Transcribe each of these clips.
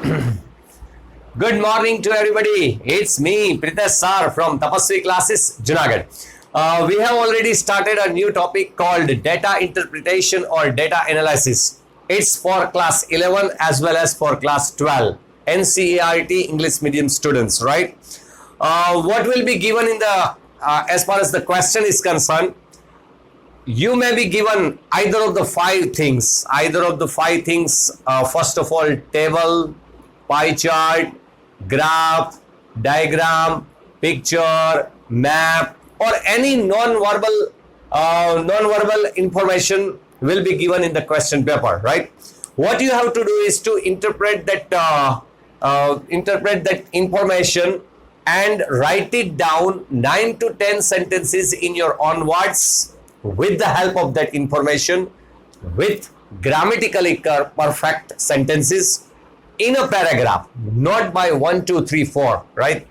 Good morning to everybody. It's me, Pritesh Sar from Tapasvi Classes, Junagadh. We have already started a new topic called data interpretation or data analysis. It's for class 11 as well as for class 12, NCERT English medium students, right? What will be given in the, as far as the question is concerned, you may be given either of the five things. First of all, table, pie chart, graph, diagram, picture, map, or any non-verbal information will be given in the question paper, right? What you have to do is to interpret that information and write it down 9 to 10 sentences in your own words with the help of that information with grammatically perfect sentences in a paragraph, not by 1, 2, 3, 4, right?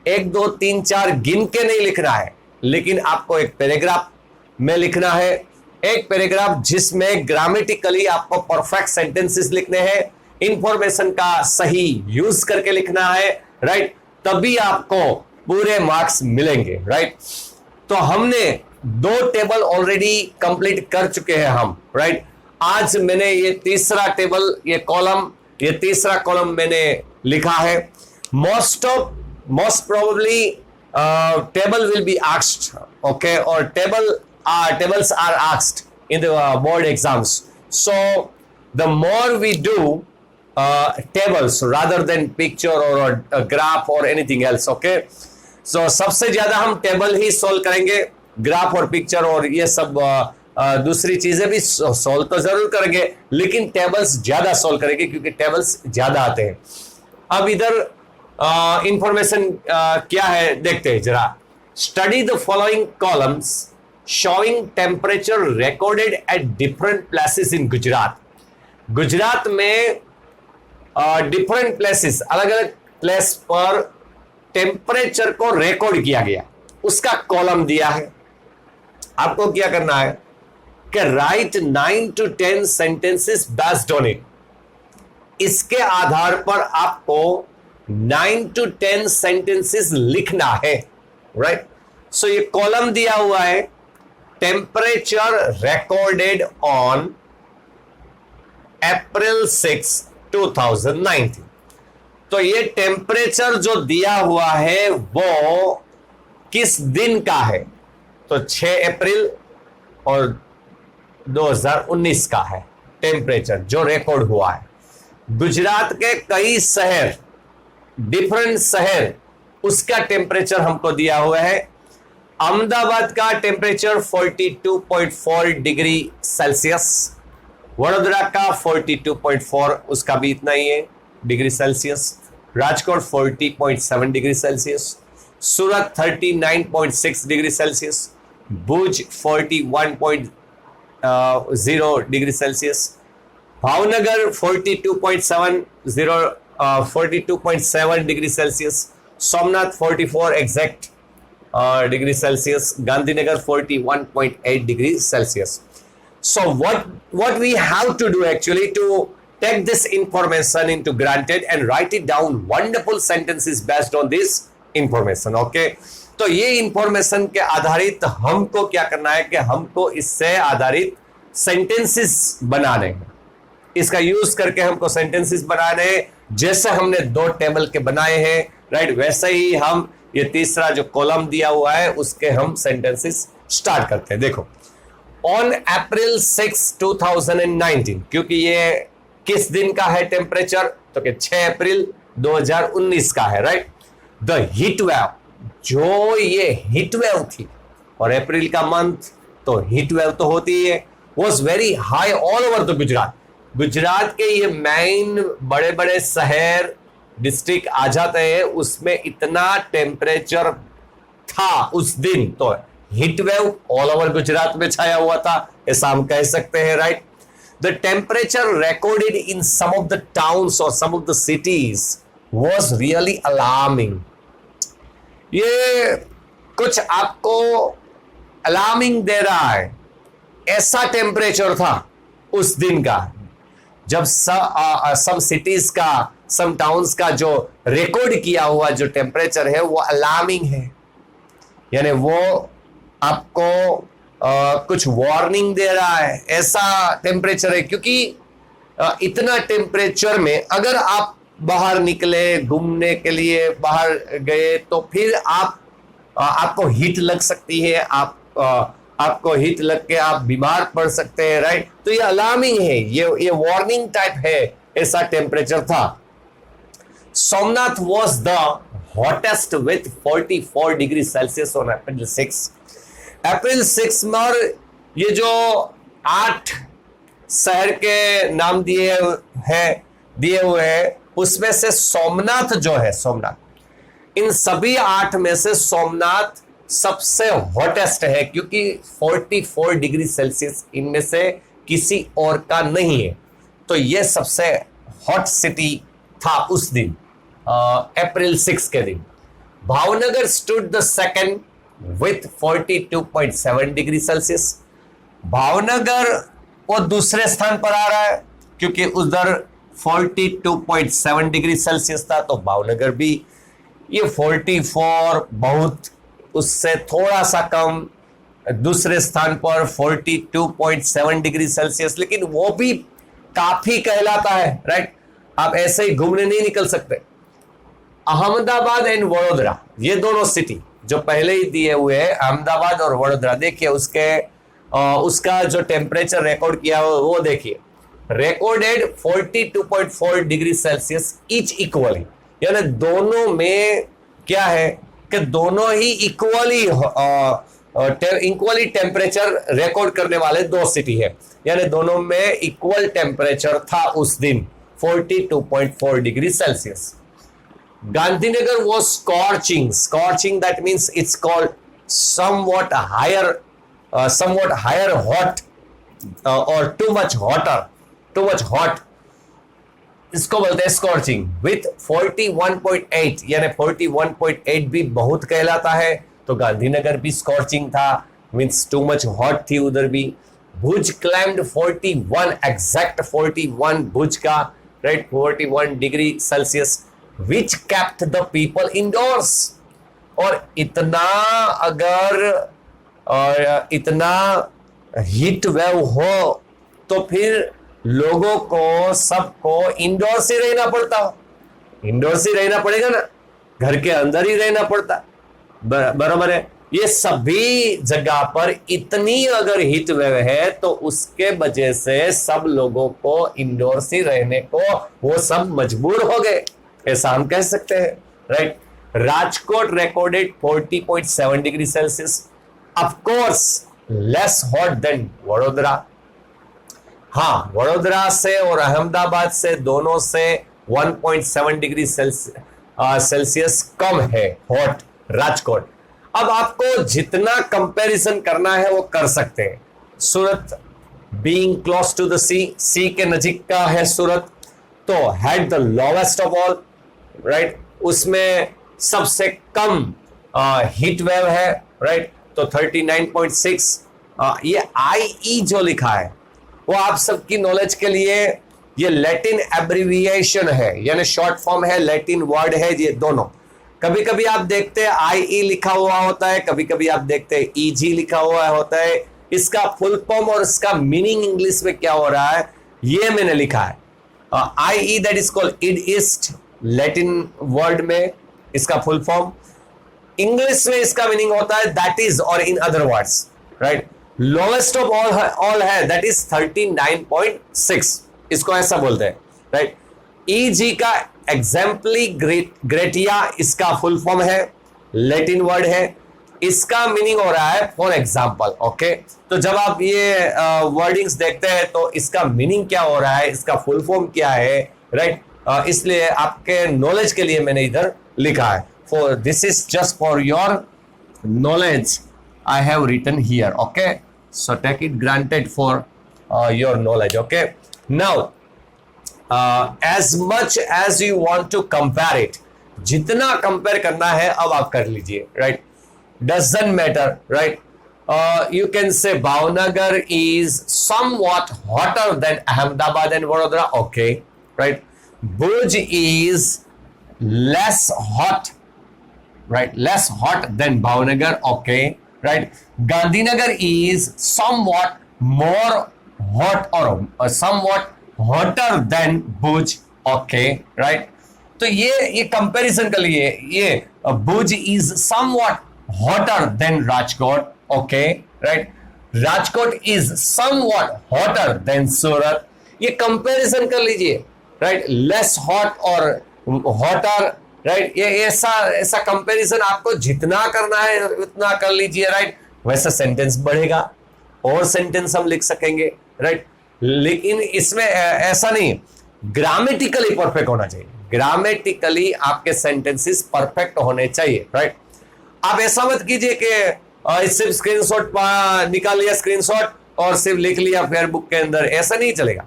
1, 2, 3, 4 गिन के नहीं लिखना है, लेकिन आपको एक paragraph में लिखना है, एक पैराग्राफ जिसमें ग्रामेटिकली आपको परफेक्ट सेंटेंसेस लिखने हैं, इंफॉर्मेशन का सही यूज करके लिखना है, राइट? तभी आपको पूरे मार्क्स मिलेंगे, राइट? तो हमने 2 टेबल ऑलरेडी कंप्लीट कर चुके हैं हम, राइट? आज मैंने ये तीसरा टेबल, ये तीसरा कॉलम मैंने लिखा है. most probably table will be asked, okay, or tables are asked in the board exams. So the more we do tables rather than picture or a graph or anything else, okay, so सबसे ज्यादा हम table ही solve करेंगे, graph और picture और ये सब दूसरी चीजें भी सोल्व तो जरूर करेंगे, लेकिन टेबल्स ज्यादा सोल्व करेंगे क्योंकि टेबल्स ज्यादा आते हैं. अब इधर इंफॉर्मेशन क्या है देखते हैं जरा. Study the following columns showing temperature recorded at different places in Gujarat. Gujarat में डिफरेंट प्लेसेस, अलग अलग प्लेस पर टेम्परेचर को रिकॉर्ड किया गया, उसका कॉलम दिया है. आपको क्या करना है कि right 9 to 10 sentences based on it. इसके आधार पर आपको 9 to 10 सेंटेंसेस लिखना है, राइट? सो ये कॉलम दिया हुआ है, टेम्परेचर रिकॉर्डेड ऑन April 6, 2019. तो ये टेम्परेचर जो दिया हुआ है वो किस दिन का है? तो 6 अप्रैल और 2019 का है टेम्परेचर जो रिकॉर्ड हुआ है. गुजरात के कई शहर, डिफरेंट शहर, उसका टेम्परेचर हमको दिया हुआ है. अहमदाबाद का टेम्परेचर 42.4 डिग्री सेल्सियस, वडोदरा का 42.4, उसका भी इतना ही है degree Celsius. Rajkot 40.7 degree Celsius, Surat 39.6 degree Celsius, Bhuj 41.0 degree Celsius, Bhavnagar 42.7 degree Celsius, Somnath 44 exact degree Celsius, Gandhinagar 41.8 degree Celsius. So what we have to do actually to take this information into granted and write it down wonderful sentences based on this information, okay? तो ये information के आधारित हमको क्या करना है कि हमको इससे आधारित सेंटेंसेस बनाने हैं. इसका यूज करके हमको सेंटेंसेस बनाने हैं. जैसे हमने 2 टेबल के बनाए हैं, राइट, वैसे ही हम ये तीसरा जो कॉलम दिया हुआ है उसके हम सेंटेंसेस स्टार्ट करते हैं. देखो, ऑन April 6, 2019, क्योंकि ये किस दिन का है टेम्परेचर? तो कि 6 अप्रैल 2019 का है, राइट? द हीट वेव, जो ये हीट वेव थी, और अप्रैल का मंथ तो हीट वेव तो होती ही है, was very high all over the Gujarat. Gujarat के ये मेन बड़े बड़े शहर, डिस्ट्रिक्ट आ जाते हैं, उसमें इतना टेम्परेचर था उस दिन, तो heat wave all over Gujarat में छाया हुआ था, ऐसा हम कह सकते हैं, right? The temperature recorded in some of the towns और some of the cities was really alarming. ये कुछ आपको अलार्मिंग दे रहा है, ऐसा टेम्परेचर था उस दिन का. जब सम सिटीज का, सम टाउन्स का जो रिकॉर्ड किया हुआ जो टेम्परेचर है वो अलार्मिंग है, यानी वो आपको कुछ वार्निंग दे रहा है, ऐसा टेम्परेचर है। क्योंकि इतना टेम्परेचर में अगर आप बाहर निकले घूमने के लिए, बाहर गए, तो फिर आपको हीट लग सकती है, आपको हीट लग के आप बीमार पड़ सकते हैं, राइट। तो ये अलार्मिंग है, ये वार्निंग टाइप है, ऐसा टेम्परेचर था। Somnath was the hottest with 44 degree Celsius on April 6। अप्रैल 6 में, और ये जो 8 शहर के नाम दिए हुए हैं, उसमें से सोमनाथ जो है, सोमनाथ, इन सभी 8 में से सोमनाथ सबसे हॉटेस्ट है, क्योंकि 44 डिग्री सेल्सियस इनमें से किसी और का नहीं है। तो यह सबसे हॉट सिटी था उस दिन, अप्रैल 6 के दिन। Bhavnagar stood the second with 42.7 degree Celsius. Bhavnagar वो दूसरे स्थान पर आ रहा है, क्योंकि उधर 42.7 डिग्री सेल्सियस था, तो भावनगर भी ये 44, बहुत उससे थोड़ा सा कम, दूसरे स्थान पर 42.7 डिग्री सेल्सियस, लेकिन वो भी काफी कहलाता है, राइट। आप ऐसे ही घूमने नहीं निकल सकते। अहमदाबाद एंड वडोदरा, ये दोनों सिटी जो पहले ही दिए हुए हैं, अहमदाबाद और वडोदरा, देखिए उसका जो टेम्परेचर रिकॉर्ड किया वो देखिए, recorded 42.4 degree Celsius each equally, यानी दोनों में क्या है कि दोनों ही इक्वली टेम्परेचर रिकॉर्ड करने वाले दो सिटी है, यानी दोनों में इक्वल टेम्परेचर था उस दिन, 42.4 degree Celsius. Gandhinagar was scorching, that means it's called somewhat higher hot, or too much hot, इसको बोलते हैं स्कॉर्चिंग, विथ 41.8, यानी 41.8 भी बहुत कहलाता है, तो गांधीनगर भी स्कॉर्चिंग था, मीन्स टू मच हॉट थी उधर भी। भुज क्लाइम्ड 41, एग्जैक्ट 41 भुज का, right, 41 degree Celsius, which kept the people indoors. और इतना हीट वेव हो तो फिर लोगों को, सबको इंडोर्स ही रहना पड़ेगा ना, घर के अंदर ही रहना पड़ता, बराबर है। ये सभी जगह पर इतनी अगर हीट वेव है तो उसके वजह से सब लोगों को इंडोर्स ही रहने को वो सब मजबूर हो गए, ऐसा हम कह सकते हैं, right. Rajkot recorded 40.7 degree Celsius, of course less hot than Vadodara. हाँ, वडोदरा से और अहमदाबाद से, दोनों से 1.7 डिग्री सेल्सियस कम है हॉट राजकोट। अब आपको जितना कंपैरिजन करना है वो कर सकते हैं। सूरत बीइंग क्लोज टू द सी के नजीक का है सूरत, तो had the lowest of all, right, उसमें सबसे कम हीट वेव है, राइट, तो 39.6। ये IE जो लिखा है वो आप सबकी नॉलेज के लिए, ये लैटिन एब्रिविएशन है, यानी शॉर्ट फॉर्म है, लैटिन वर्ड है ये दोनों। कभी कभी आप देखते हैं IE लिखा हुआ होता है, कभी कभी आप देखते हैं EG लिखा हुआ होता है। इसका फुल फॉर्म और इसका मीनिंग इंग्लिश में क्या हो रहा है ये मैंने लिखा है। IE दैट इज कॉल्ड इड ईस्ट, लैटिन वर्ड में इसका फुल फॉर्म। इंग्लिश में इसका मीनिंग होता है दैट इज, और in other words, right. Lowest of all है दैट इज 39.6, इसको ऐसा बोलते हैं, राइट। EG का एग्जाम्पली ग्रेटिया इसका फुल फॉर्म है, लैटिन वर्ड है, इसका मीनिंग हो रहा है फॉर एग्जाम्पल, ओके। तो जब आप ये वर्डिंग्स देखते हैं तो इसका मीनिंग क्या हो रहा है, इसका फुल फॉर्म क्या है, राइट, इसलिए आपके नॉलेज के लिए मैंने इधर लिखा है। For this is just for your knowledge I have written here, okay, so take it granted for your knowledge, okay. Now as much as you want to compare it, जितना compare करना है अब आप कर लीजिए, right, doesn't matter, right, you can say Bhavnagar is somewhat hotter than Ahmedabad and Vadodara. Okay, right. Bhuj is less hot, right? Less hot than Bhavnagar. Okay, right. Gandhinagar is somewhat more hot or somewhat hotter than Bhuj. Okay, right. तो ये comparison कर लिए, ये Bhuj is somewhat hotter than Rajkot. Okay, right. Rajkot is somewhat hotter than Surat. ये comparison कर लीजिए, right. Less hot और hotter, right. ये ऐसा कंपैरिजन आपको जितना करना है उतना कर लीजिए, राइट. वैसा सेंटेंस बढ़ेगा और सेंटेंस हम लिख सकेंगे, राइट. लेकिन इसमें ऐसा नहीं, ग्रामेटिकली परफेक्ट होना चाहिए. ग्रामेटिकली आपके सेंटेंसेस परफेक्ट होने चाहिए, राइट. आप ऐसा मत कीजिए कि सिर्फ स्क्रीनशॉट निकाल लिया, स्क्रीनशॉट और सिर्फ लिख लिया फेसबुक के अंदर. ऐसा नहीं चलेगा.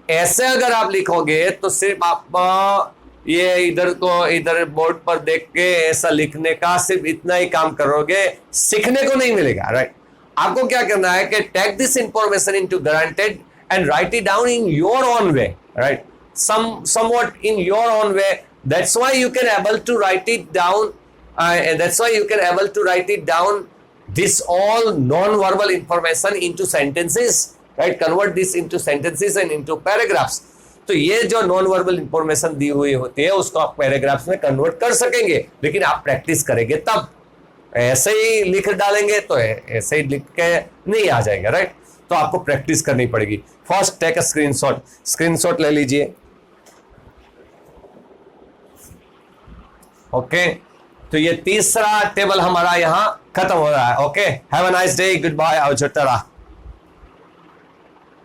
ऐसे अगर आप लिखोगे तो सिर्फ आप ये इधर बोर्ड पर देख के ऐसा लिखने का सिर्फ इतना ही काम करोगे, सीखने को नहीं मिलेगा, राइट. आपको क्या करना है कि take this information into granted and write it down in your own way, right. Somewhat in your own way. That's why you can able to write it down, and that's why you can able to write it down, this all non-verbal information into sentences, right. Convert this into sentences and into paragraphs. तो ये जो non verbal information दी हुई होती है उसको आप paragraphs में convert कर सकेंगे, लेकिन आप प्रैक्टिस करेंगे तब. ऐसे ही लिख डालेंगे तो ऐसे ही लिख के नहीं आ जाएगा, राइट. तो आपको प्रैक्टिस करनी पड़ेगी. फर्स्ट टेक अ स्क्रीनशॉट ले लीजिए. ओके, तो ये तीसरा टेबल हमारा यहां खत्म हो रहा है. Okay, have a nice day, goodbye, आओ छोटा.